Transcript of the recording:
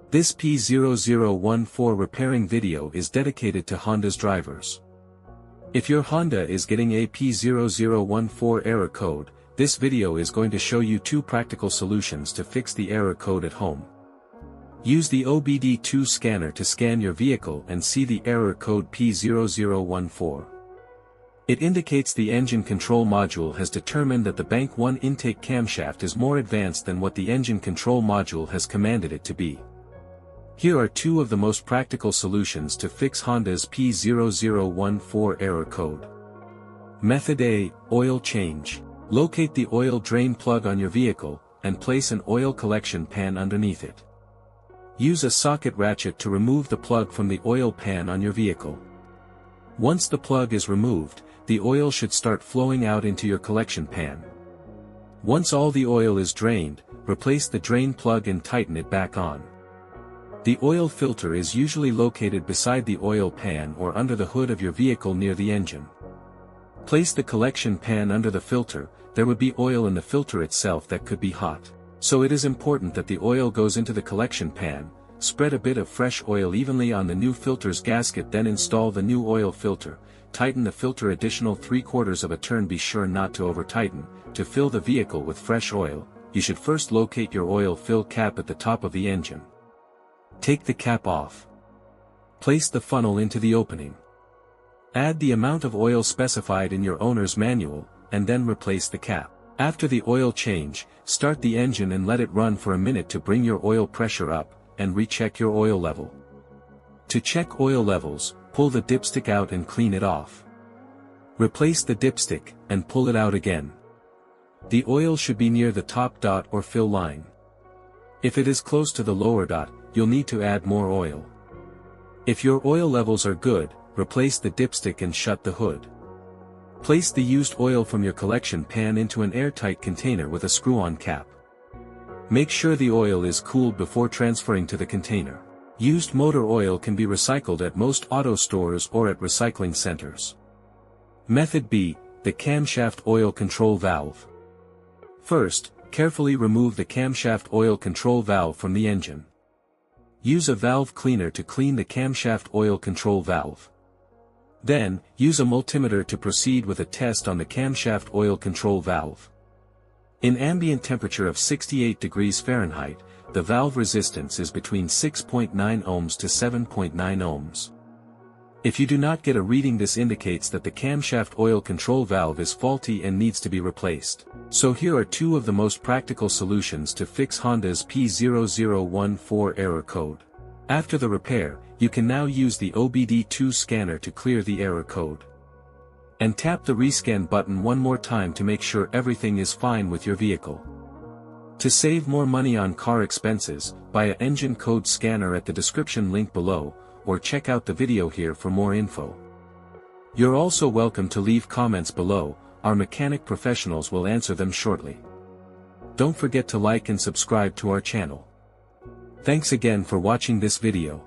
This P0014 repairing video is dedicated to Honda's drivers. If your Honda is getting a P0014 error code, this video is going to show you 2 practical solutions to fix the error code at home. Use the OBD2 scanner to scan your vehicle and see the error code P0014. It indicates the engine control module has determined that the Bank 1 intake camshaft is more advanced than what the engine control module has commanded it to be. Here are 2 of the most practical solutions to fix Honda's P0014 error code. Method A, oil change. Locate the oil drain plug on your vehicle, and place an oil collection pan underneath it. Use a socket ratchet to remove the plug from the oil pan on your vehicle. Once the plug is removed, the oil should start flowing out into your collection pan. Once all the oil is drained, replace the drain plug and tighten it back on. The oil filter is usually located beside the oil pan or under the hood of your vehicle near the engine. Place the collection pan under the filter. There would be oil in the filter itself that could be hot. So it is important that the oil goes into the collection pan. Spread a bit of fresh oil evenly on the new filter's gasket, then install the new oil filter. Tighten the filter additional 3/4 of a turn. Be sure not to over-tighten. To fill the vehicle with fresh oil, you should first locate your oil fill cap at the top of the engine. Take the cap off. Place the funnel into the opening. Add the amount of oil specified in your owner's manual, and then replace the cap. After the oil change, start the engine and let it run for a minute to bring your oil pressure up, and recheck your oil level. To check oil levels, pull the dipstick out and clean it off. Replace the dipstick, and pull it out again. The oil should be near the top dot or fill line. If it is close to the lower dot, you'll need to add more oil. If your oil levels are good, replace the dipstick and shut the hood. Place the used oil from your collection pan into an airtight container with a screw-on cap. Make sure the oil is cooled before transferring to the container. Used motor oil can be recycled at most auto stores or at recycling centers. Method B, the camshaft oil control valve. First, carefully remove the camshaft oil control valve from the engine. Use a valve cleaner to clean the camshaft oil control valve. Then, use a multimeter to proceed with a test on the camshaft oil control valve. In ambient temperature of 68 degrees Fahrenheit, the valve resistance is between 6.9 ohms to 7.9 ohms. If you do not get a reading, this indicates that the camshaft oil control valve is faulty and needs to be replaced. So here are 2 of the most practical solutions to fix Honda's P0014 error code. After the repair, you can now use the OBD2 scanner to clear the error code. And tap the rescan button one more time to make sure everything is fine with your vehicle. To save more money on car expenses, buy an engine code scanner at the description link below, or check out the video here for more info. You're also welcome to leave comments below. Our mechanic professionals will answer them shortly. Don't forget to like and subscribe to our channel. Thanks again for watching this video.